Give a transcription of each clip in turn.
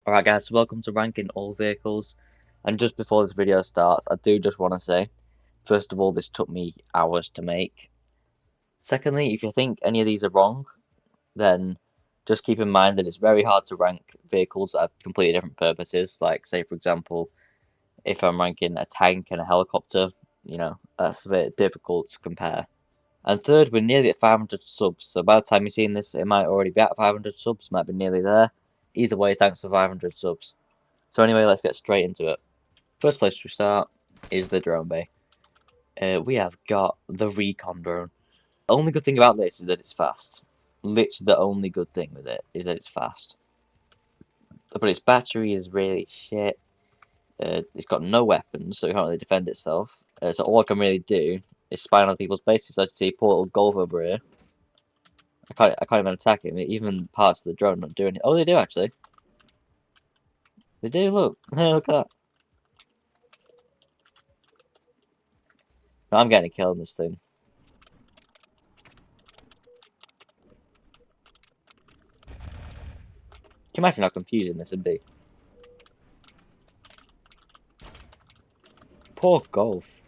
Alright guys, so welcome to ranking all vehicles, and just before this video starts, I do just want to say, first of all, this took me hours to make. Secondly, if you think any of these are wrong, then just keep in mind that it's very hard to rank vehicles that have completely different purposes, like say for example, if I'm ranking a tank and a helicopter, that's a bit difficult to compare. And third, we're nearly at 500 subs, so by the time you're seeing this, it might already be at 500 subs, might be nearly there. Either way, thanks for 500 subs. So anyway, let's get straight into it. First place we start is the drone bay. We have got the recon drone. The only good thing about this is that it's fast. Literally the only good thing with it is that it's fast. But its battery is really shit. It's got no weapons, so it can't really defend itself. So all I can really do is spy on other people's bases. So I see poor little golf over here. I can't even attack it. Even parts of the drone not doing it. Oh, they do actually. They do, look. Look at that. I'm getting a kill on this thing. Can you imagine how confusing this would be? Poor golf.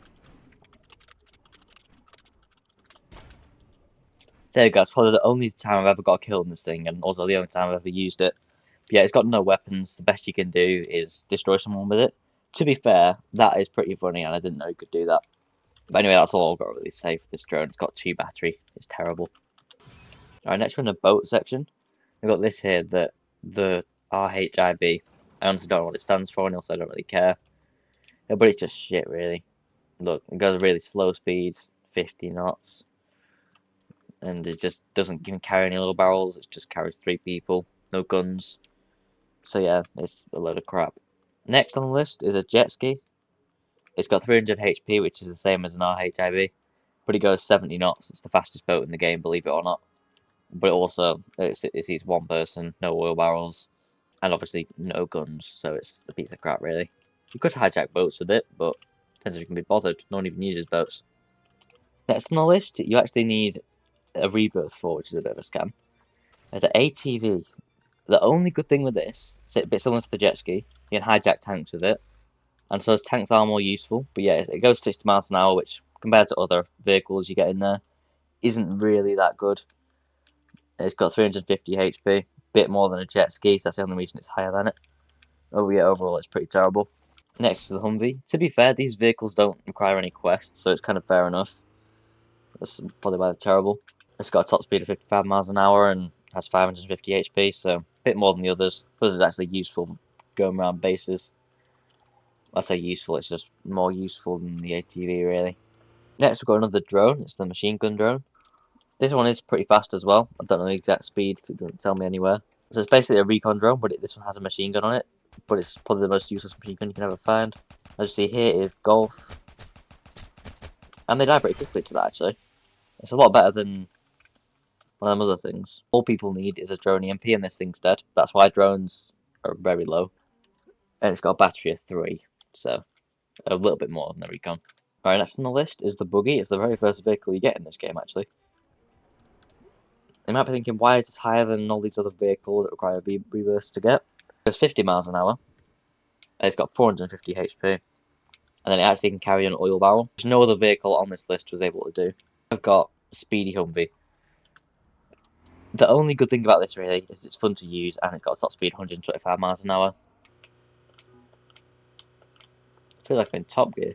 There you go, it's probably the only time I've ever got a kill on this thing, and also the only time I've ever used it. But yeah, it's got no weapons. The best you can do is destroy someone with it. To be fair, that is pretty funny, and I didn't know you could do that. But anyway, that's all I've got to really say for this drone. It's got 2 battery. It's terrible. Alright, next we're in the boat section. We've got this here, the RHIB. I honestly don't know what it stands for, and also I don't really care. But it's just shit, really. Look, it goes really slow speeds, 50 knots. And it just doesn't even carry any little barrels, it just carries 3 people, no guns. So yeah, it's a load of crap. Next on the list is a Jetski. It's got 300 HP, which is the same as an RHIB, but it goes 70 knots. It's the fastest boat in the game, believe it or not. But it also, it seats 1 person, no oil barrels, and obviously no guns, so it's a piece of crap really. You could hijack boats with it, but depends if you can be bothered. No one even uses boats. Next on the list, you actually need a rebirth for, which is a bit of a scam. There's an ATV. The only good thing with this, it's a bit similar to the Jetski, you can hijack tanks with it. And so those tanks are more useful, but yeah, it goes 60 miles an hour, which compared to other vehicles you get in there, isn't really that good. It's got 350 HP, bit more than a Jetski, so that's the only reason it's higher than it. Oh yeah, overall it's pretty terrible. Next is the Humvee. To be fair, these vehicles don't require any quests, so it's kind of fair enough. That's probably why they're terrible. It's got a top speed of 55 miles an hour and has 550 HP, so a bit more than the others. Plus it's actually useful going around bases. I say useful, it's just more useful than the ATV really. Next we've got another drone, it's the machine gun drone. This one is pretty fast as well. I don't know the exact speed because it doesn't tell me anywhere. So it's basically a recon drone, but this one has a machine gun on it. But it's probably the most useless machine gun you can ever find. As you see here is golf. And they die pretty quickly to that actually. It's a lot better than one of them other things. All people need is a drone EMP and this thing's dead. That's why drones are very low. And it's got a battery of 3, so a little bit more than the recon. Alright, next on the list is the Buggy. It's the very first vehicle you get in this game actually. You might be thinking, why is this higher than all these other vehicles that require rebirths to get? It's 50 miles an hour. It's got 450 HP. And then it actually can carry an oil barrel, which no other vehicle on this list was able to do. I've got Speedy Humvee. The only good thing about this really is it's fun to use and it's got a top speed 125 miles an hour. I feel like I'm in Top Gear.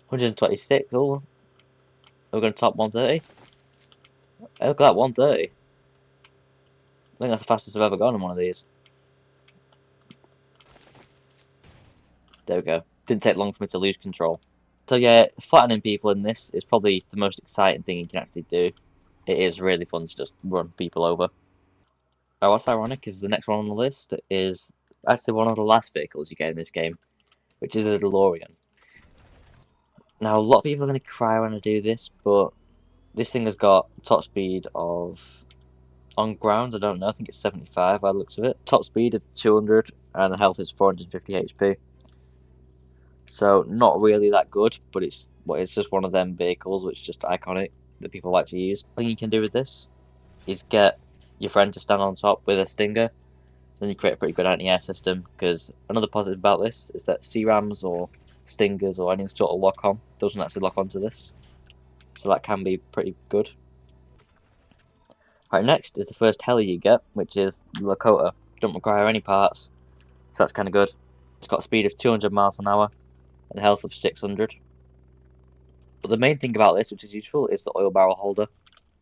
126, oh. We're going to top 130. Hey, look at that, 130. I think that's the fastest I've ever gone in one of these. There we go. Didn't take long for me to lose control. So yeah, flattening people in this is probably the most exciting thing you can actually do. It is really fun to just run people over. What's ironic is the next one on the list is actually one of the last vehicles you get in this game, which is the Delorian. Now, a lot of people are going to cry when I do this, but this thing has got top speed of, on ground, I don't know, I think it's 75 by the looks of it. Top speed of 200, and the health is 450 HP. So, not really that good, but it's just one of them vehicles which is just iconic that people like to use. The thing you can do with this is get your friend to stand on top with a stinger, Then you create a pretty good anti-air system, because another positive about this is that C-Rams or Stingers or any sort of lock-on doesn't actually lock onto this. So that can be pretty good. Right, next is the first heli you get, which is the Lakota. Don't require any parts, so that's kind of good. It's got a speed of 200 miles an hour and a health of 600. But the main thing about this, which is useful, is the oil barrel holder,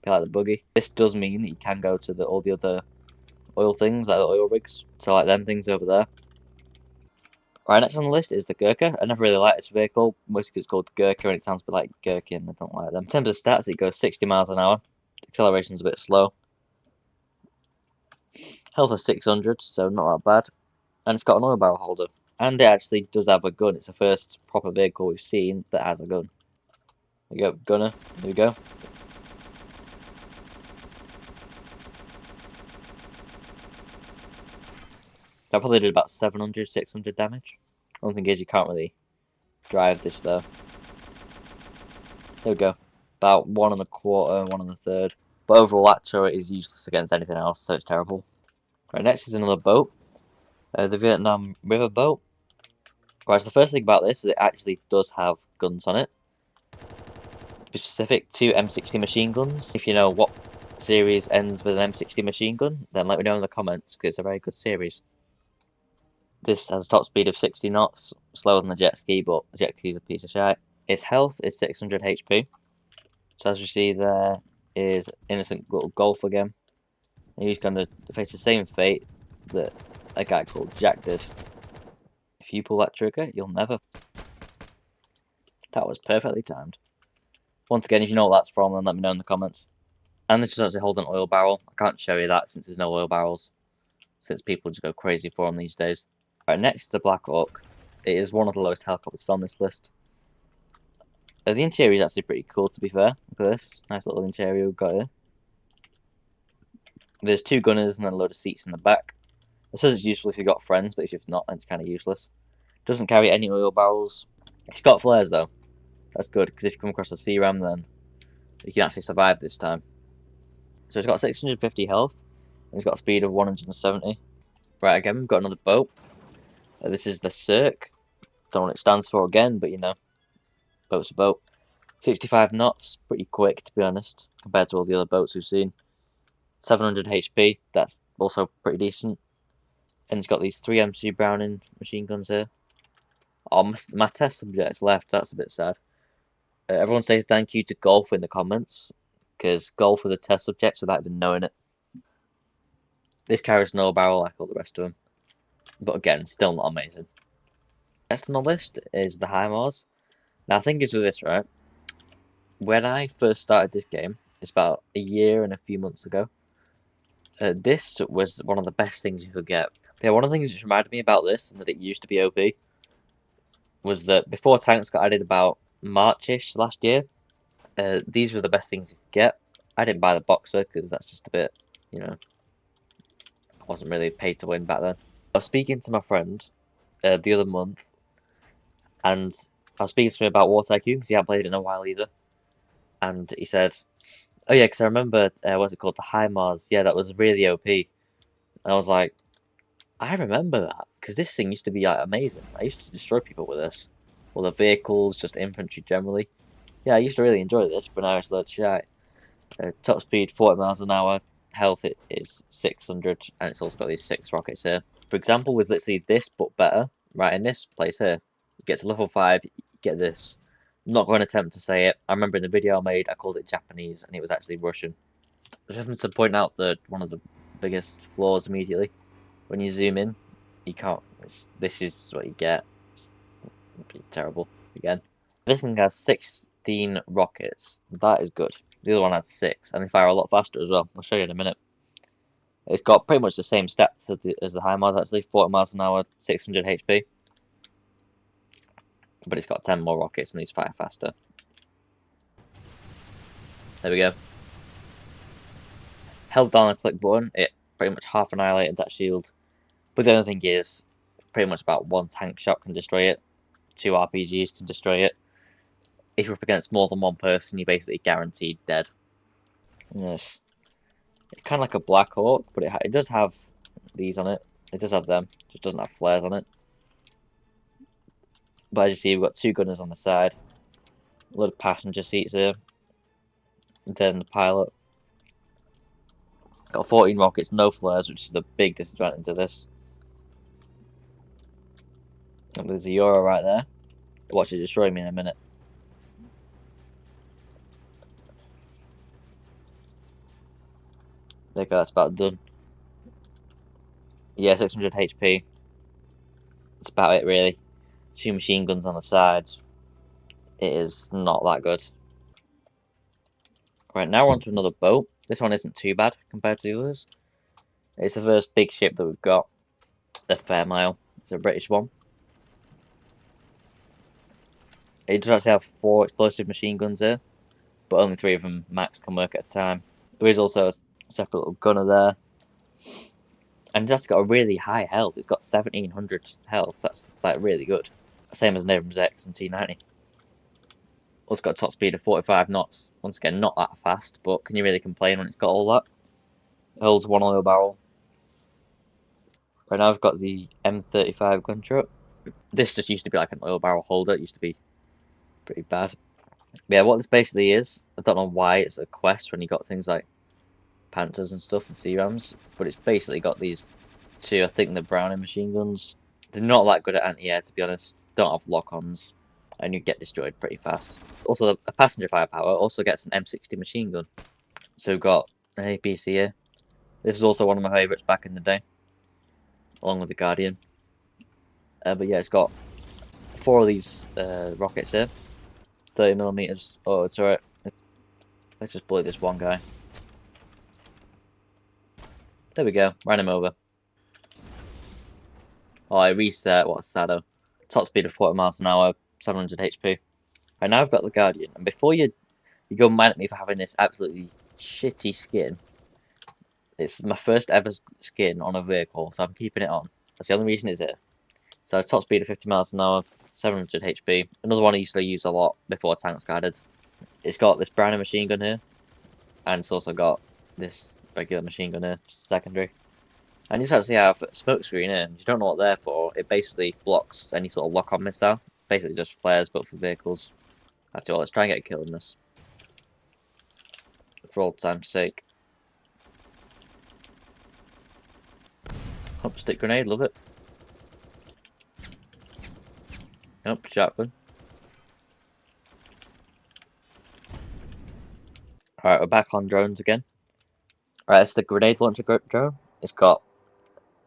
like the Buggy. This does mean that you can go to all the other oil things, like the oil rigs, so like them things over there. Right, next on the list is the Gurkha. I never really liked this vehicle, mostly because it's called Gurkha and it sounds a bit like Gherkin. I don't like them. In terms of stats, it goes 60 miles an hour. Acceleration's a bit slow. Health of 600, so not that bad. And it's got an oil barrel holder. And it actually does have a gun. It's the first proper vehicle we've seen that has a gun. There you go, gunner. There we go. That probably did about 700, 600 damage. One thing is you can't really drive this though. There we go. About 1 1/4, 1 1/3. But overall that turret is useless against anything else, so it's terrible. Right, next is another boat. The Vietnam River boat. Right, so the first thing about this is it actually does have guns on it. To be specific, 2 M60 machine guns. If you know what series ends with an M60 machine gun, then let me know in the comments, because it's a very good series. This has a top speed of 60 knots, slower than the Jetski, but the Jetski is a piece of shit. Its health is 600 HP. So as you see there is innocent little Golf again. And he's going to face the same fate that a guy called Jack did. If you pull that trigger, you'll never... That was perfectly timed. Once again, if you know what that's from, then let me know in the comments. And this is actually holding an oil barrel. I can't show you that since there's no oil barrels, since people just go crazy for them these days. Right, next is the Black Hawk. It is one of the lowest helicopters on this list. The interior is actually pretty cool, to be fair. Look at this. Nice little interior we've got here. There's 2 gunners and then a load of seats in the back. This is useful if you've got friends, but if you've not, then it's kind of useless. Doesn't carry any oil barrels. It's got flares, though. That's good, because if you come across a C-Ram, then you can actually survive this time. So it's got 650 health, and it's got a speed of 170. Right, again, we've got another boat. This is the Cirque. Don't know what it stands for again, but you know, boat's a boat. 65 knots, pretty quick to be honest, compared to all the other boats we've seen. 700 HP, that's also pretty decent. And it's got these 3 MC Browning machine guns here. Oh, my test subject's left, that's a bit sad. Everyone say thank you to Golf in the comments, because Golf was a test subject without even knowing it. This carries no barrel like all the rest of them. But again, still not amazing. Next on the list is the HIMARS. Now, the thing is with this, right? When I first started this game, it's about a year and a few months ago. This was one of the best things you could get. But yeah, one of the things which reminded me about this, and that it used to be OP, was that before tanks got added about March-ish last year, these were the best things you could get. I didn't buy the Boxer, because that's just a bit, you know, I wasn't really paid to win back then. I was speaking to my friend the other month, and I was speaking to him about War Tycoon, because he hadn't played it in a while either. And he said, oh yeah, because I remember, what's it called, the HIMARS, yeah, that was really OP. And I was like, I remember that, because this thing used to be like amazing. I used to destroy people with this. Well, the vehicles, just infantry generally. Yeah, I used to really enjoy this, but now it's a load of shite. Top speed 40 miles an hour, health it is 600, and it's also got these 6 rockets here. For example, with literally this, but better, right in this place here. You get to level 5, you get this. I'm not going to attempt to say it. I remember in the video I made, I called it Japanese, and it was actually Russian. I just have to point out that one of the biggest flaws immediately. When you zoom in, you can't. This is what you get. It's terrible again. This thing has 16 rockets. That is good. The other one has 6, and they fire a lot faster as well. I'll show you in a minute. It's got pretty much the same stats as the HIMARS actually. 40 miles an hour, 600 HP. But it's got 10 more rockets and these fire faster. There we go. Held down a click button, it pretty much half annihilated that shield. But the other thing is, pretty much about 1 tank shot can destroy it. 2 RPGs can destroy it. If you're up against more than 1 person, you're basically guaranteed dead. Yes. It's kind of like a Black Hawk, but it does have these on it. It does have them, just doesn't have flares on it. But as you see, we've got 2 gunners on the side, a lot of passenger seats here, and then the pilot. Got 14 rockets, no flares, which is the big disadvantage of this. And there's a Euro right there. Watch it destroy me in a minute. There you go, that's about done. Yeah, 600 HP. That's about it, really. 2 machine guns on the sides. It is not that good. Right, now we're on to another boat. This one isn't too bad compared to the others. It's the first big ship that we've got. The Fairmile. It's a British one. It does actually have 4 explosive machine guns here, but only 3 of them max can work at a time. There is also a separate little gunner there. And it's got a really high health. It's got 1700 health. That's like really good. Same as an Abramsx and T90. Also got a top speed of 45 knots. Once again, not that fast, but can you really complain when it's got all that? It holds 1 oil barrel. Right now I've got the M35 gun truck. This just used to be like an oil barrel holder. It used to be pretty bad. But yeah, what this basically is, I don't know why it's a quest when you got things like Pantsers and stuff and C-Rams, but it's basically got these 2, I think they're Browning machine guns. They're not that good at anti-air, to be honest. Don't have lock-ons, and you get destroyed pretty fast. Also, a passenger firepower also gets an M60 machine gun. So we've got an APC here. This is also one of my favourites back in the day, along with the Guardian. But yeah, it's got 4 of these rockets here. 30mm auto turret. Let's just bully this one guy. There we go, ran him over. Oh, I reset, what a sado. Top speed of 40 miles an hour, 700 HP. Right, now I've got the Guardian, and before you go mad at me for having this absolutely shitty skin, it's my first ever skin on a vehicle, so I'm keeping it on. That's the only reason it's here. So top speed of 50 miles an hour, 700 HP. Another one I used to use a lot before tanks got added. It's got this Browning machine gun here, and it's also got this regular machine gun here, secondary. And you actually have a smoke screen here. You don't know what they're for. It basically blocks any sort of lock-on missile. Basically just flares, but for vehicles. That's all. Let's try and get a kill in this, for old time's sake. Hop stick grenade, love it. Nope, shotgun. Alright, we're back on drones again. Alright, it's the grenade launcher drone. It's got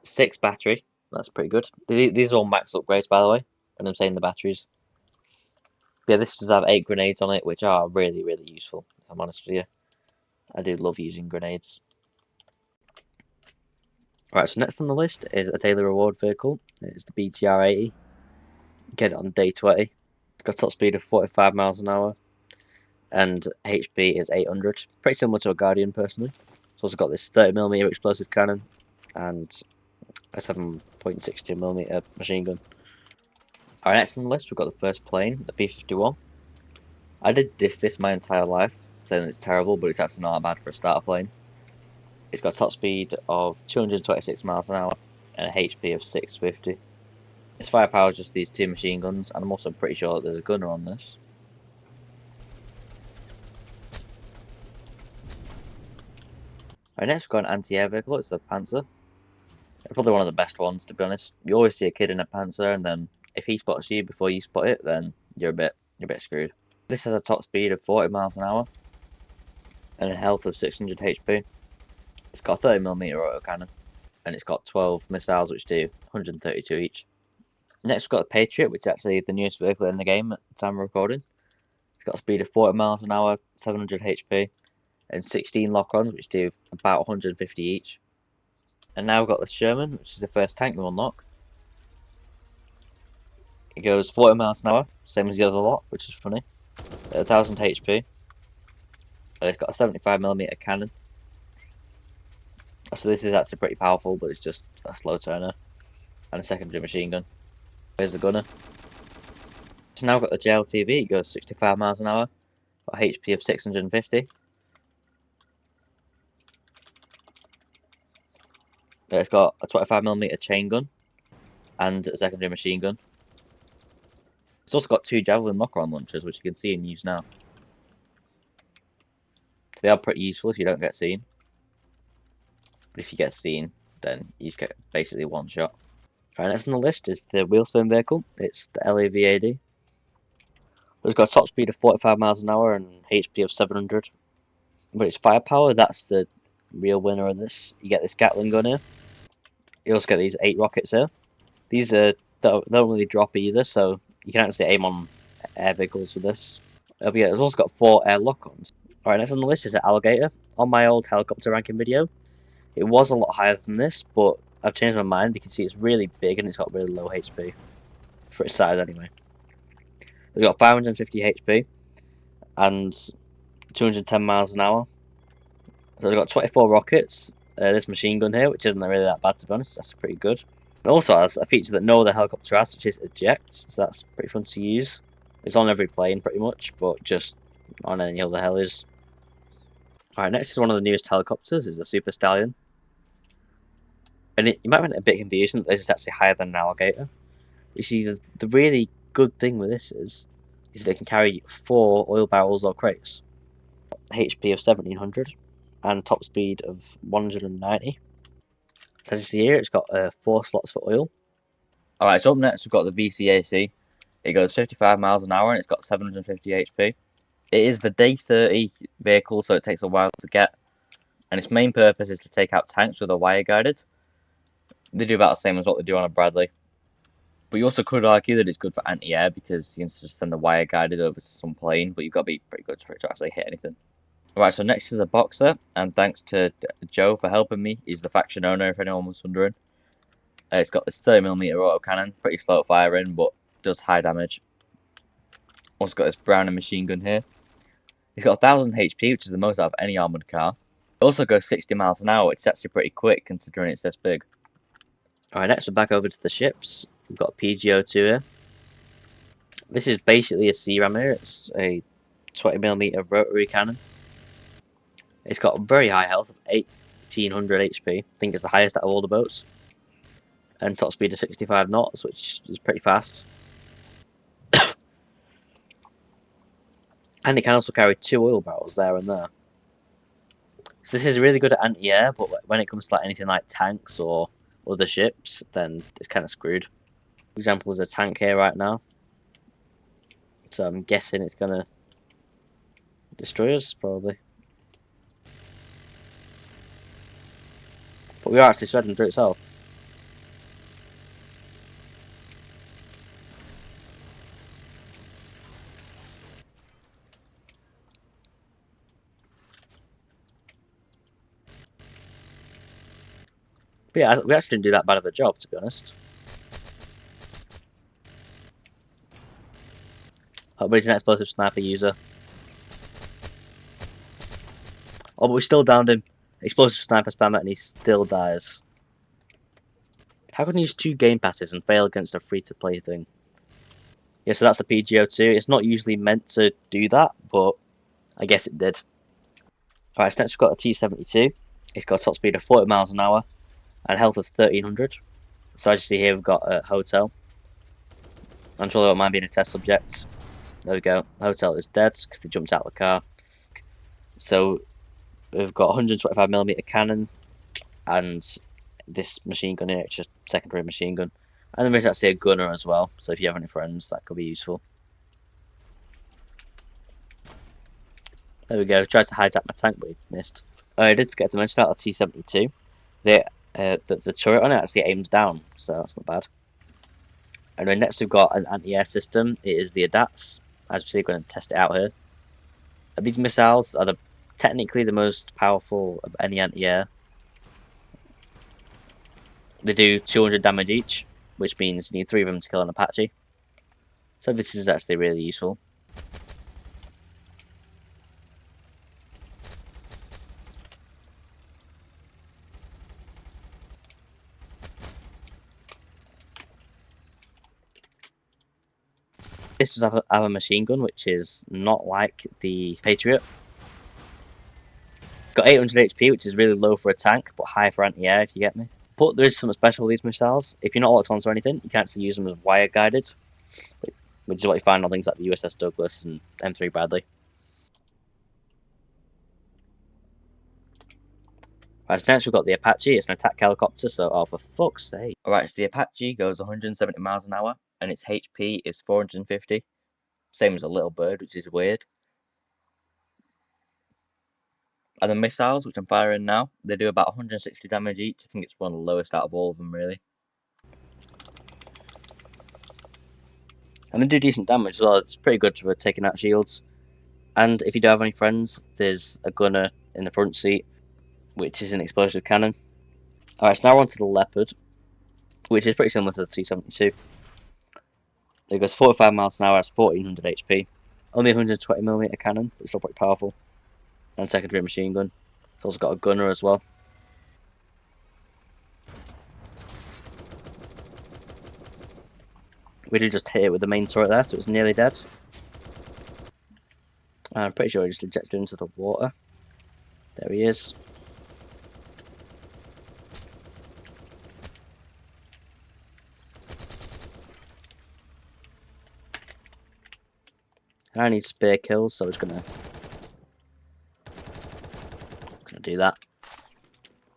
6 battery. That's pretty good. These are all max upgrades, by the way, when I'm saying the batteries. But yeah, this does have 8 grenades on it, which are really, really useful, if I'm honest with you. I do love using grenades. Right, so next on the list is a daily reward vehicle. It's the BTR-80. Get it on day 20. It's got a top speed of 45 miles an hour. And HP is 800. Pretty similar to a Guardian, personally. It's also got this 30mm explosive cannon. And a 7.62mm machine gun. Alright, next on the list, we've got the first plane, the P-51. I did this my entire life, saying it's terrible, but it's actually not that bad for a starter plane. It's got a top speed of 226 miles an hour and a HP of 650. Its firepower is just these 2 machine guns, and I'm also pretty sure that there's a gunner on this. Alright, next we've got an anti-air vehicle. It's the Pantsir. They're probably one of the best ones, to be honest. You always see a kid in a Pantsir, and then if he spots you before you spot it, then you're a bit screwed. This has a top speed of 40 miles an hour and a health of 600 HP. It's got a 30mm autocannon, and it's got 12 missiles, which do 132 each. Next, we've got the Patriot, which is actually the newest vehicle in the game at the time of recording. It's got a speed of 40 miles an hour, 700 HP, and 16 lock-ons, which do about 150 each. And now we've got the Sherman, which is the first tank we unlock. It goes 40 miles an hour, same as the other lot, which is funny. 1000 HP. It's got a 75mm cannon. So this is actually pretty powerful, but it's just a slow turner. And a secondary machine gun. Here's the gunner. So now we've got the JLTV, it goes 65 miles an hour. Got a HP of 650. It's got a 25mm chain gun and a secondary machine gun. It's also got 2 javelin lock-on launchers, which you can see in use now. They are pretty useful if you don't get seen. But if you get seen, then you just get basically one shot. Alright, next on the list is the wheel spin vehicle. It's the LAVAD. It's got a top speed of 45 miles an hour and HP of 700. But its firepower, that's the real winner of this. You get this Gatling gun here. You also get these 8 rockets here. These don't really drop either, so you can actually aim on air vehicles with this. But yeah, it's also got 4 air lock-ons. Alright, next on the list is the Alligator. On my old helicopter ranking video, it was a lot higher than this, but I've changed my mind because you see it's really big and it's got really low HP. For its size anyway. It's got 550 HP and 210 miles an hour. So it's got 24 rockets. This machine gun here, which isn't really that bad to be honest, that's pretty good. It also has a feature that no other helicopter has, which is eject, so that's pretty fun to use. It's on every plane pretty much, but just on any other helis. Alright, next is one of the newest helicopters, is the Super Stallion. And you might find it a bit confusing that this is actually higher than an Alligator. You see, the really good thing with this is that it can carry 4 oil barrels or crates. HP of 1700 and top speed of 190. So as you see here, it's got 4 slots for oil. Alright, so up next we've got the VCAC. It goes 55 miles an hour and it's got 750 HP. It is the day 30 vehicle, so it takes a while to get. And its main purpose is to take out tanks with a wire guided. They do about the same as what they do on a Bradley. But you also could argue that it's good for anti-air because you can just send the wire guided over to some plane, but you've got to be pretty good for it to actually hit anything. Alright, so next is a Boxer, and thanks to Joe for helping me. He's the faction owner, if anyone was wondering. It's got this 30mm autocannon, pretty slow at firing, but does high damage. Also got this Browning machine gun here. It's got 1000 HP, which is the most out of any armoured car. It also goes 60 miles an hour, which is actually pretty quick considering it's this big. Alright, next we're back over to the ships. We've got a PGO-2 here. This is basically a C-ram here. It's a 20mm rotary cannon. It's got very high health of 1800 HP. I think it's the highest out of all the boats. And top speed of 65 knots, which is pretty fast. And it can also carry 2 oil barrels there and there. So this is really good at anti-air, but when it comes to like anything like tanks or other ships, then it's kind of screwed. For example, there's a tank here right now. So I'm guessing it's going to destroy us, probably. But we are actually threading through its health. But yeah, we actually didn't do that bad of a job, to be honest. Oh, but he's an explosive sniper user. Oh, but we still downed him. Explosive sniper spammer, and he still dies. How can you use 2 game passes and fail against a free-to-play thing? Yeah, so that's a PGO-2. It's not usually meant to do that, but I guess it did. Alright, so next we've got a T-72. It's got a top speed of 40 miles an hour and health of 1300. So as you see here, we've got a hotel. I'm sure they don't mind being a test subject. There we go. The hotel is dead because they jumped out of the car. So we've got 125mm cannon and this machine gun here, it's just secondary machine gun. And then there's actually a gunner as well, so if you have any friends, that could be useful. There we go, tried to hijack my tank, but he missed. I did forget to mention about the T-72. The turret on it actually aims down, so that's not bad. And then next we've got an anti-air system. It is the ADATS. As you see, we're going to test it out here. These missiles are technically the most powerful of any anti-air. They do 200 damage each, which means you need 3 of them to kill an Apache. So this is actually really useful. This does have a machine gun, which is not like the Patriot. Got 800 HP, which is really low for a tank, but high for anti-air, if you get me. But there is something special with these missiles. If you're not autons or anything, you can actually use them as wire guided, which is what you find on things like the USS Douglas and M3 Bradley. Right, so next we've got the Apache. It's an attack helicopter, so oh, for fuck's sake. Alright, so the Apache goes 170 miles an hour, and its HP is 450. Same as a Littlebird, which is weird. And the missiles, which I'm firing now, they do about 160 damage each. I think it's one of the lowest out of all of them, really. And they do decent damage as well. It's pretty good for taking out shields. And if you do have any friends, there's a gunner in the front seat, which is an explosive cannon. Alright, so now we're on to the Leopard, which is pretty similar to the C-72. It goes 45 miles an hour, has 1400 HP. Only 120mm cannon, but still pretty powerful. And secondary machine gun. It's also got a gunner as well. We did just hit it with the main turret there, so it's nearly dead. And I'm pretty sure he just ejected into the water. There he is. I need spear kills, so I'm just gonna do that.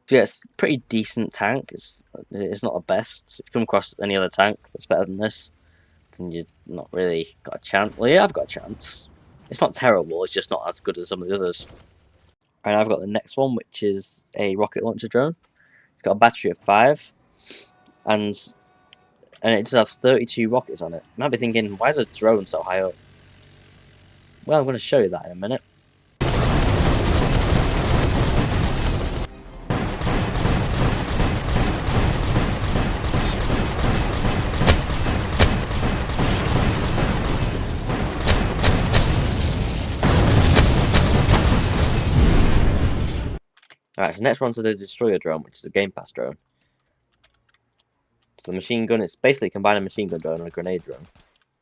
So yeah, it's a pretty decent tank. It's not the best. If you come across any other tank that's better than this, then you've not really got a chance. Well, yeah, I've got a chance. It's not terrible. It's just not as good as some of the others. And I've got the next one, which is a rocket launcher drone. It's got a battery of 5, and it just has 32 rockets on it. You might be thinking, why is a drone so high up? Well, I'm going to show you that in a minute. Alright, so next we're on to the destroyer drone, which is a Game Pass drone. So the machine gun, it's basically combining a machine gun drone and a grenade drone.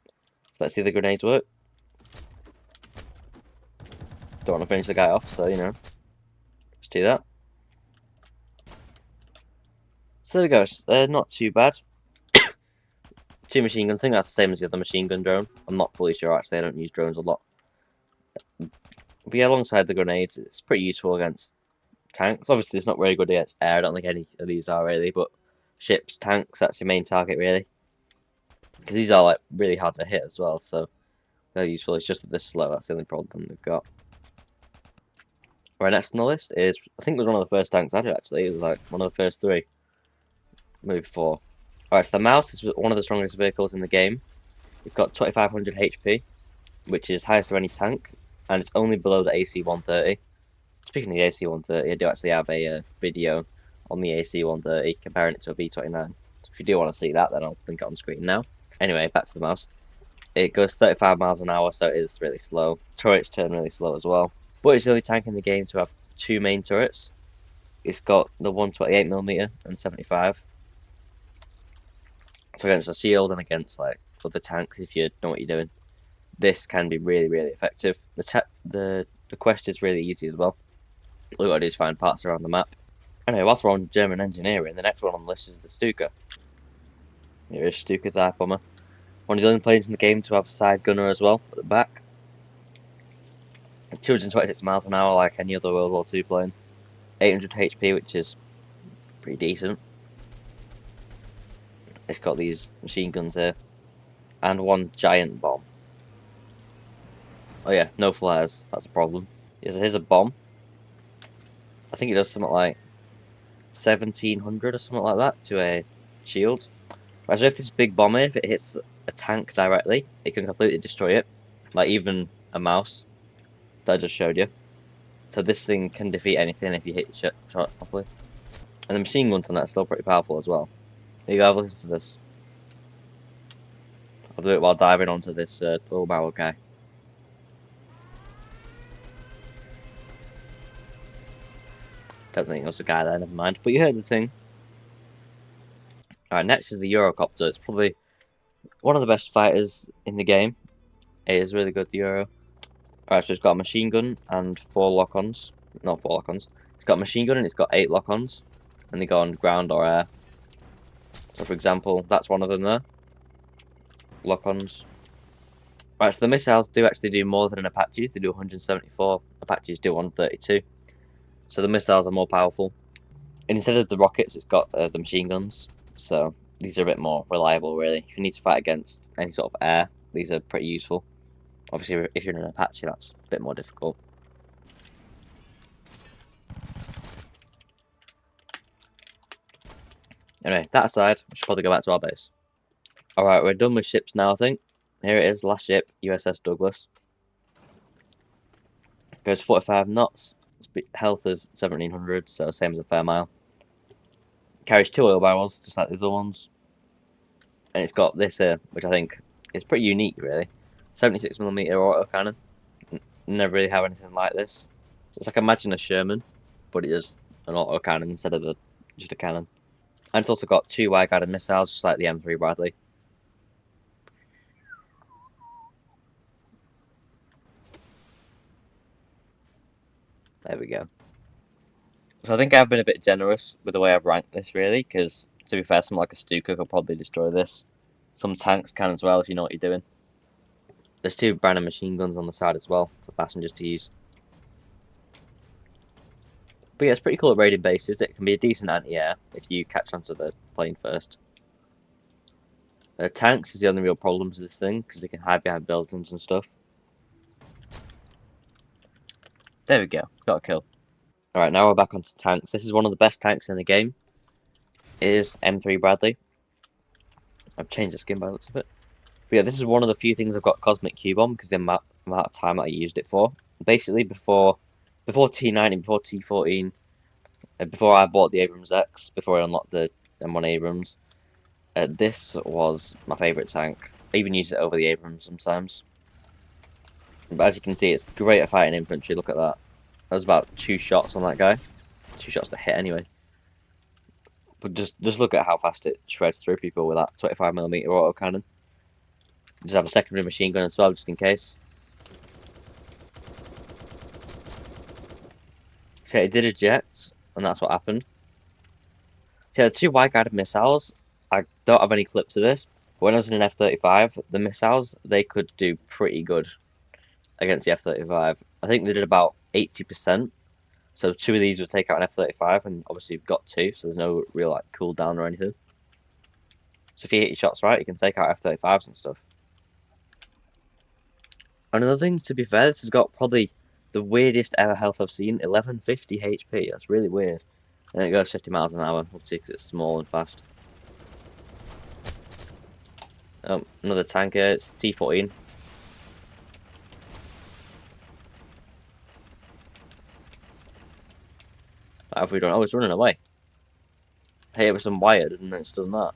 So let's see the grenades work. Don't want to finish the guy off, so you know, let's do that. So there we go, not too bad. 2 machine guns, I think that's the same as the other machine gun drone. I'm not fully sure actually, I don't use drones a lot. But yeah, alongside the grenades, it's pretty useful against tanks. Obviously it's not very good against air, I don't think any of these are really, but ships, tanks, that's your main target really. Because these are like really hard to hit as well, so they're useful. It's just that they're slow, that's the only problem they've got. Right, next on the list is, I think it was one of the first tanks I did actually, it was like one of the first 3. Maybe 4. Alright, so the Mouse is one of the strongest vehicles in the game. It's got 2500 HP, which is highest of any tank, and it's only below the AC-130. Speaking of the AC-130, I do actually have a video on the AC-130 comparing it to a V29. So if you do want to see that, then I'll link it on screen now. Anyway, back to the Mouse. It goes 35 miles an hour, so it is really slow. Turrets turn really slow as well. But it's the only tank in the game to have 2 main turrets. It's got the 128mm and 75. So against a shield and against like other tanks, if you know what you're doing, this can be really, really effective. The quest is really easy as well. All you gotta do is find parts around the map. Anyway, whilst we're on German engineering, the next one on the list is the Stuka. Here is Stuka dive bomber. One of the only planes in the game to have a side gunner as well at the back. 226 miles an hour like any other World War II plane. 800 HP, which is pretty decent. It's got these machine guns here. And 1 giant bomb. Oh yeah, no flares, that's a problem. Here's a bomb. I think it does something like 1700 or something like that to a shield. Right, so if this big bomb here, if it hits a tank directly, it can completely destroy it. Like even a mouse that I just showed you. So this thing can defeat anything if you hit your shots properly. And the machine guns on that are still pretty powerful as well. Here you go, have a listen to this. I'll do it while diving onto this little barrel guy. Don't think it was the guy there, never mind. But you heard the thing. Alright, next is the Eurocopter. It's probably one of the best fighters in the game. It is really good, the Euro. Alright, so it's got a machine gun and 4 lock-ons. Not 4 lock-ons. It's got a machine gun and it's got 8 lock-ons. and they go on ground or air. So for example, that's one of them there. Lock-ons. Right, so the missiles do actually do more than an Apache's. They do 174. Apaches do 132. So the missiles are more powerful. And instead of the rockets, it's got the machine guns. So these are a bit more reliable, really. If you need to fight against any sort of air, these are pretty useful. Obviously, if you're in an Apache, that's a bit more difficult. Anyway, that aside, we should probably go back to our base. Alright, we're done with ships now, I think. Here it is, last ship, USS Douglas. Goes 45 knots, health of 1700, so same as a Fairmile. Carries 2 oil barrels, just like the other ones. And it's got this here, which I think is pretty unique, really. 76mm autocannon. Never really have anything like this. So it's like, imagine a Sherman, but it is an autocannon instead of just a cannon. And it's also got 2 wide-guided missiles, just like the M3 Bradley. There we go. So I think I've been a bit generous with the way I've ranked this, really, because, to be fair, something like a Stuka could probably destroy this. Some tanks can as well, if you know what you're doing. There's 2 brand new machine guns on the side as well, for passengers to use. But yeah, it's pretty cool at raiding bases. It can be a decent anti-air if you catch onto the plane first. Tanks is the only real problem with this thing, because they can hide behind buildings and stuff. There we go, got a kill. Alright, now we're back onto tanks. This is one of the best tanks in the game. It is M3 Bradley. I've changed the skin by the looks of it. But yeah, this is one of the few things I've got Cosmic Cube on, because the amount of time that I used it for. Basically, before T90, before T14, before I bought the Abramsx, before I unlocked the M1 Abrams, this was my favourite tank. I even use it over the Abrams sometimes. But as you can see, it's great at fighting infantry. Look at that. That was about 2 shots on that guy. 2 shots to hit anyway. But just look at how fast it shreds through people with that 25mm autocannon. Just have a secondary machine gun as well, just in case. So it did eject, and that's what happened. So the 2 wide-guided missiles, I don't have any clips of this, but when I was in an F-35, the missiles, they could do pretty good against the F-35. I think they did about 80%. So 2 of these would take out an F-35, and obviously you've got 2, so there's no real like cooldown or anything. So if you hit your shots right, you can take out F-35s and stuff. Another thing, to be fair, this has got probably the weirdest ever health I've seen, 1150 HP. That's really weird. And it goes 50 miles an hour, obviously because it's small and fast. Another tank here, it's T14. What have we done? Oh, it's running away. Hey, it was some wired, and then it's done that.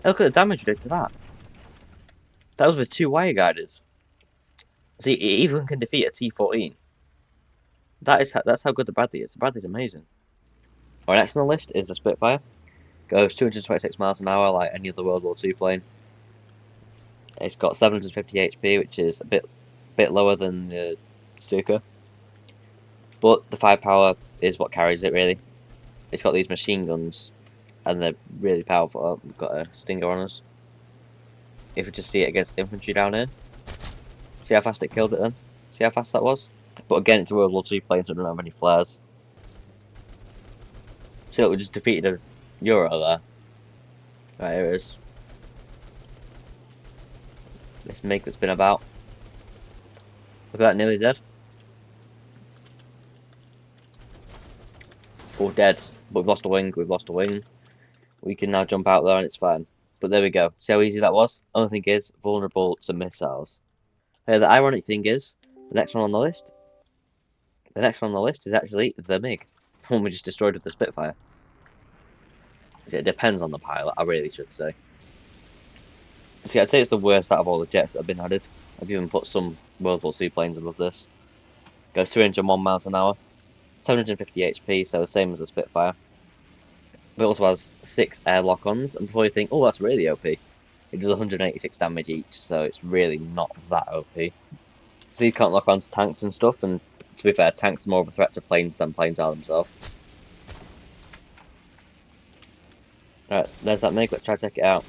Look at the damage we did to that. That was with 2 wire guiders. See, it even can defeat a T14. That's how good the Bradley is. The Bradley's amazing. Our next on the list is the Spitfire. Goes 226 miles an hour like any other World War II plane. It's got 750 HP, which is a bit lower than the Stuka. But the firepower is what carries it, really. It's got these machine guns, and they're really powerful. Oh, we've got a Stinger on us. If we just see it against infantry down here. See how fast it killed it then? See how fast that was? But again, it's a World War II plane, so it doesn't have any flares. See, look, we just defeated a Euro there. Right, here it is. This MiG that's been about. Look at that, nearly dead. Oh, dead. But we've lost a wing, we've lost a wing. We can now jump out there and it's fine. But there we go. See how easy that was? Only thing is, vulnerable to missiles. The ironic thing is, the next one on the list is actually the MiG. The one we just destroyed with the Spitfire. It depends on the pilot, I really should say. See, I'd say it's the worst out of all the jets that have been added. I've even put some World War II planes above this. Goes 301 miles an hour. 750 HP, so the same as the Spitfire. But it also has 6 air lock-ons, and before you think, oh, that's really OP, it does 186 damage each, so it's really not that OP. So these can't lock onto tanks and stuff, and to be fair, tanks are more of a threat to planes than planes are themselves. Right, there's that MiG, let's try to take it out.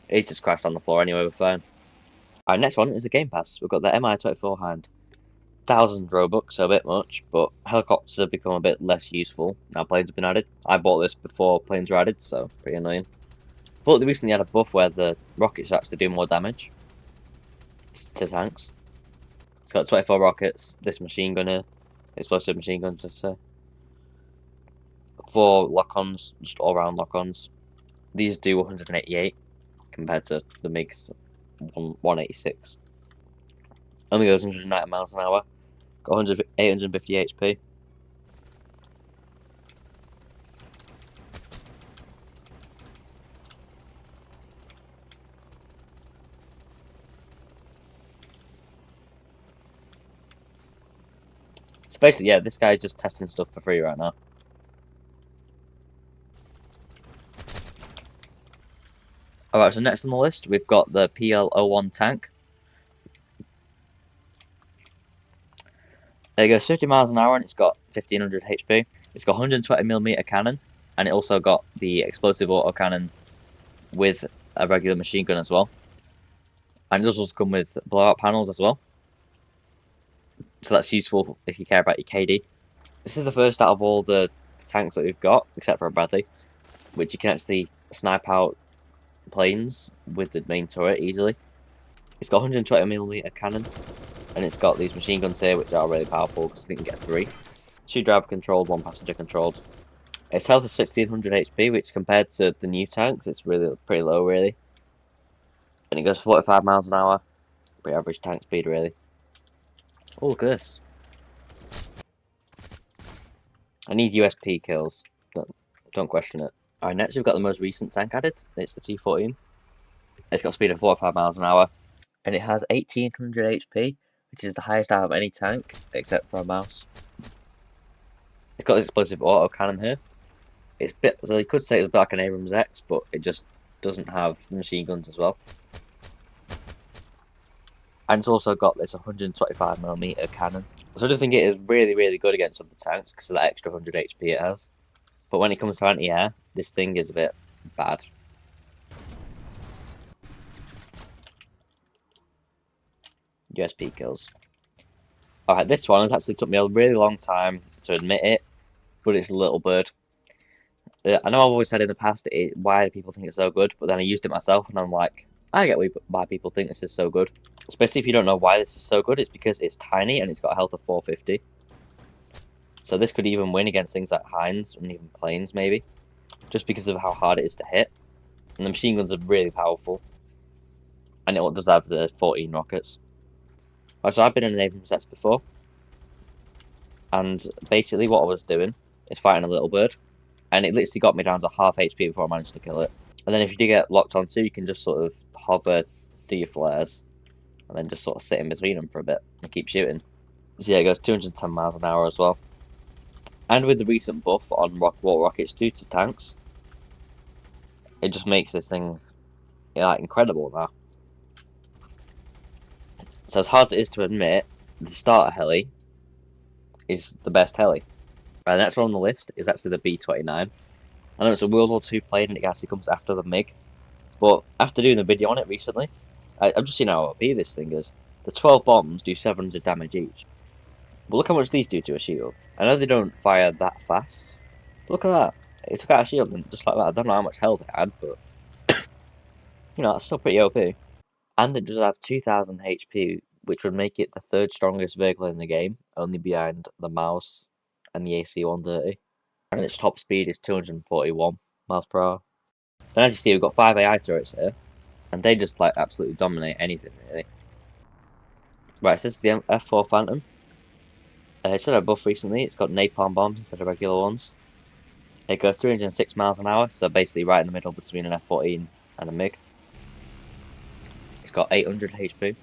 He's just crashed on the floor anyway, we're fine. Alright, next one is the Game Pass. We've got the Mi-24 Hind. 1,000 Robux, so a bit much, but helicopters have become a bit less useful now planes have been added. I bought this before planes were added, so pretty annoying. But they recently had a buff where the rockets actually do more damage to tanks. It's got 24 rockets, this machine gun here, explosive machine guns, let's say. 4 lock-ons, just all-round lock-ons. These do 188 compared to the MiG's 186. Only goes 190 miles an hour. Got 850 HP. So basically, yeah, this guy's just testing stuff for free right now. Alright, so next on the list, we've got the PL-01 tank. It goes 50 miles an hour and it's got 1500 HP. It's got 120mm cannon, and it also got the explosive autocannon with a regular machine gun as well. And it does also come with blowout panels as well. So that's useful if you care about your KD. This is the first out of all the tanks that we've got, except for a Bradley, which you can actually snipe out planes with the main turret easily. It's got 120mm cannon, and it's got these machine guns here, which are really powerful because I think you can get 3. 2 driver controlled, 1 passenger controlled. Its health is 1600 HP, which compared to the new tanks, it's really pretty low, really. And it goes 45 miles an hour, pretty average tank speed, really. Oh, look at this. I need USP kills. Don't question it. Alright, next we've got the most recent tank added. It's the T-14. It's got a speed of 45 miles an hour. And it has 1800 HP, which is the highest out of any tank, except for a mouse. It's got this explosive auto cannon here. It's so you could say it's a bit like an Abramsx, but it just doesn't have machine guns as well. And it's also got this 125mm cannon. So I do think it is really, really good against other tanks because of that extra 100 HP it has. But when it comes to anti-air, this thing is a bit bad. USP kills. Alright, this one has actually took me a really long time to admit it, but it's Littlebird. I know I've always said in the past why do people think it's so good, but then I used it myself and I'm like, I get why people think this is so good. Especially if you don't know why this is so good, it's because it's tiny and it's got a health of 450. So this could even win against things like Hinds and even planes maybe, just because of how hard it is to hit. And the machine guns are really powerful. And it does have the 14 rockets. So I've been in an Abramsx before, and basically what I was doing is fighting a Littlebird, and it literally got me down to half HP before I managed to kill it. And then if you do get locked onto, you can just sort of hover, do your flares, and then just sort of sit in between them for a bit and keep shooting. So yeah, it goes 210 miles an hour as well. And with the recent buff on water rockets due to tanks, it just makes this thing like incredible now. So as hard as it is to admit, the starter heli is the best heli. Right, the next one on the list is actually the B-29. I know it's a World War II plane and it actually comes after the MiG, but after doing a video on it recently, I've just seen how OP this thing is. The 12 bombs do 700 damage each. But look how much these do to a shield. I know they don't fire that fast, but look at that. It took out a shield and just like that. I don't know how much health it had, but you know, that's still pretty OP. And it does have 2000 HP, which would make it the 3rd strongest vehicle in the game, only behind the Mouse and the AC-130. And its top speed is 241 miles per hour. Then as you see, we've got 5 AI turrets here, and they just like absolutely dominate anything really. Right, so this is the F4 Phantom. It's had a buff recently. It's got napalm bombs instead of regular ones. It goes 306 miles an hour, so basically right in the middle between an F-14 and a MiG. It's got 800 HP.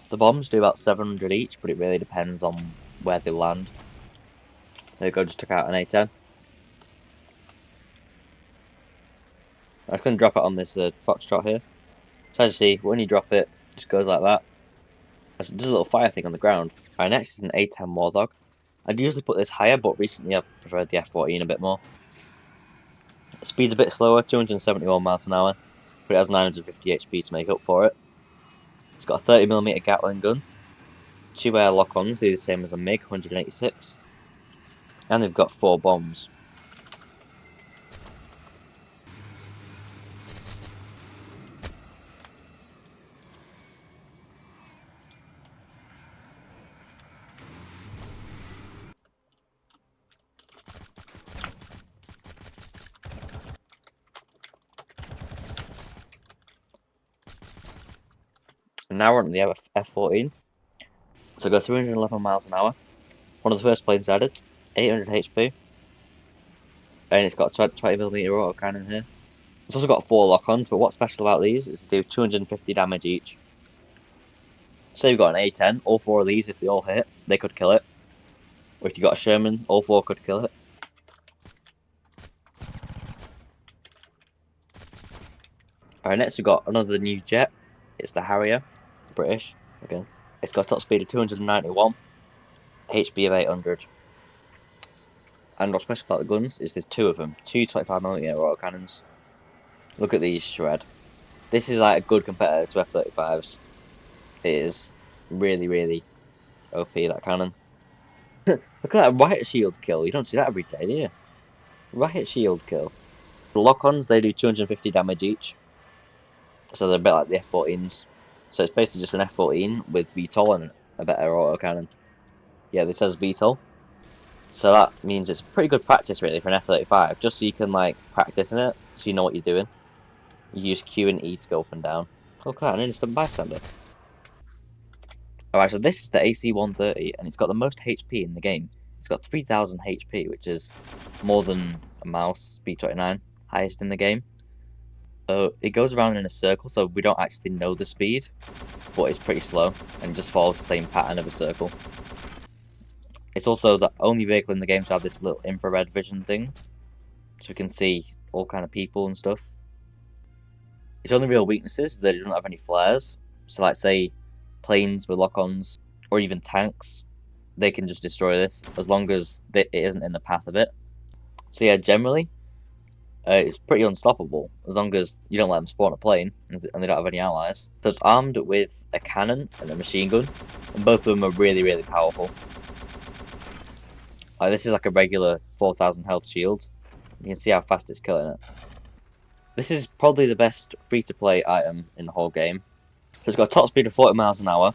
The bombs do about 700 each, but it really depends on where they land. There we go, just took out an A10. I'm just going to drop it on this Foxtrot here. So as you see, when you drop it, it just goes like that. There's a little fire thing on the ground. Alright, next is an A10 Warthog. I'd usually put this higher, but recently I've preferred the F14 a bit more. The speed's a bit slower, 271 miles an hour, but it has 950 HP to make up for it. It's got a 30mm Gatling gun, 2 air lock-ons, they're the same as a MiG, 186, and they've got 4 bombs. And now we're on the F14. So it goes 311 miles an hour. One of the first planes added, 800 HP. And it's got a 20mm autocannon here. It's also got 4 lock-ons, but what's special about these is they do 250 damage each. Say you've got an A10, all 4 of these, if they all hit, they could kill it. Or if you've got a Sherman, all 4 could kill it. Alright, next we've got another new jet. It's the Harrier, British, again. It's got a top speed of 291, HP of 800. And what's special about the guns is there's 2 of them, 2 25mm autocannons. Look at these shred. This is like a good competitor to F-35s. It is really, really OP, that cannon. Look at that riot shield kill. You don't see that every day, do you? Riot shield kill. The lock-ons, they do 250 damage each. So they're a bit like the F-14s. So it's basically just an F-14 with VTOL and a better autocannon. Yeah, this says VTOL. So that means it's pretty good practice really for an F-35, just so you can like practice in it, so you know what you're doing. You use Q and E to go up and down. Look at that, an instant bystander. Alright, so this is the AC-130, and it's got the most HP in the game. It's got 3000 HP, which is more than a mouse, B29, highest in the game. It goes around in a circle, so we don't actually know the speed, but it's pretty slow, and just follows the same pattern of a circle. It's also the only vehicle in the game to have this little infrared vision thing, so we can see all kind of people and stuff. Its only real weaknesses is that it doesn't have any flares, so like say planes with lock-ons, or even tanks, they can just destroy this, as long as it isn't in the path of it. So yeah, generally, it's pretty unstoppable, as long as you don't let them spawn a plane, and they don't have any allies. So it's armed with a cannon and a machine gun, and both of them are really, really powerful. This is like a regular 4000 health shield. You can see how fast it's killing it. This is probably the best free-to-play item in the whole game. So it's got a top speed of 40 miles an hour,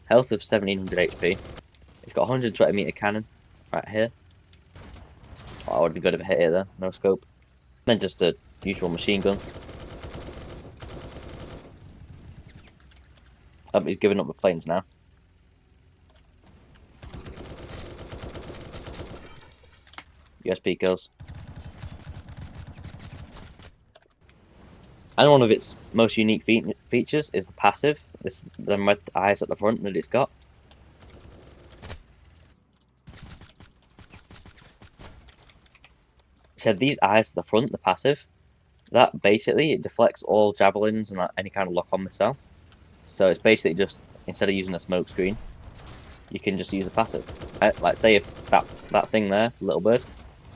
health of 1700 HP. It's got a 120 meter cannon right here. Oh, I would be good if I hit it there, no scope. Then just a usual machine gun. He's giving up the planes now. USP kills. And one of its most unique features is the passive. The red eyes at the front that it's got. So these eyes at the front, the passive, that basically it deflects all javelins and any kind of lock-on missile. So it's basically just, instead of using a smoke screen, you can just use a passive. Like say if that thing there, Littlebird,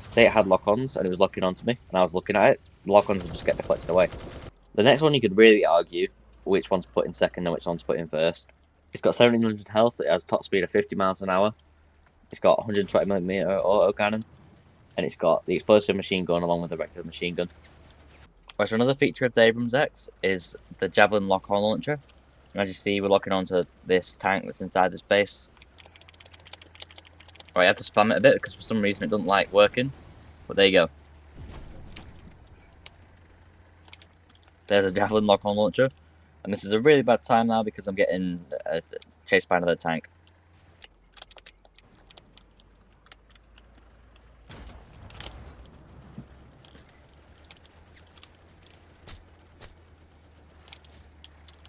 say it had lock-ons and it was locking onto me and I was looking at it, the lock-ons would just get deflected away. The next one you could really argue which one's put in second and which one's put in first. It's got 1700 health, it has top speed of 50 miles an hour. It's got 120mm autocannon. And it's got the explosive machine gun along with the regular machine gun. Right, so another feature of the Abramsx is the Javelin lock-on launcher. And as you see, we're locking onto this tank that's inside this base. Right, I have to spam it a bit because for some reason it doesn't like working. But there you go. There's a Javelin lock-on launcher. And this is a really bad time now because I'm getting chased by another tank.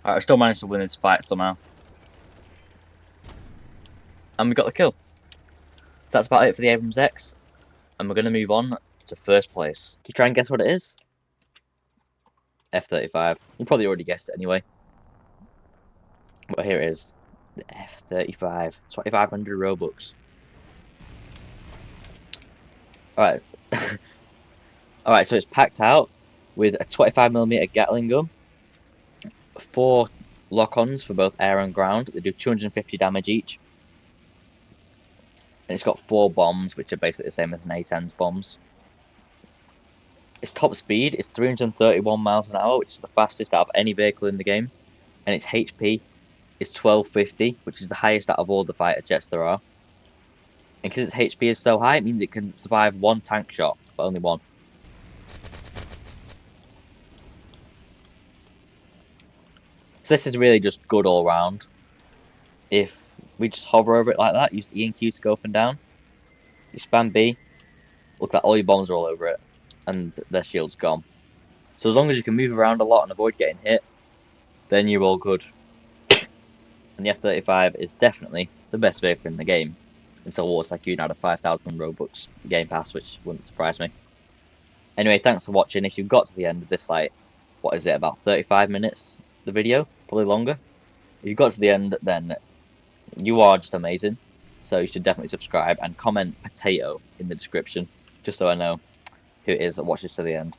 Alright, I still managed to win this fight somehow. and we got the kill. So that's about it for the Abramsx, and we're going to move on to first place. Can you try and guess what it is? F-35. You probably already guessed it anyway. But here it is. The F-35. 2,500 Robux. Alright. Alright, so it's packed out with a 25mm Gatling gun. 4 lock-ons for both air and ground. They do 250 damage each. And it's got 4 bombs, which are basically the same as an A-10's bombs. Its top speed is 331 miles an hour, which is the fastest out of any vehicle in the game. And its HP is 1250, which is the highest out of all the fighter jets there are. And because its HP is so high, it means it can survive 1 tank shot, but only 1. So this is really just good all round. If we just hover over it like that, use E and Q to go up and down. You spam B, look like all your bombs are all over it, and their shield's gone. So as long as you can move around a lot and avoid getting hit, then you're all good. And the F-35 is definitely the best vehicle in the game, until War Tycoon had a 5,000 Robux Game Pass, which wouldn't surprise me. Anyway, thanks for watching. If you've got to the end of this, like, what is it, about 35 minutes, the video? Probably longer. If you've got to the end, then you are just amazing. So you should definitely subscribe and comment potato in the description, just so I know who it is that watches to the end.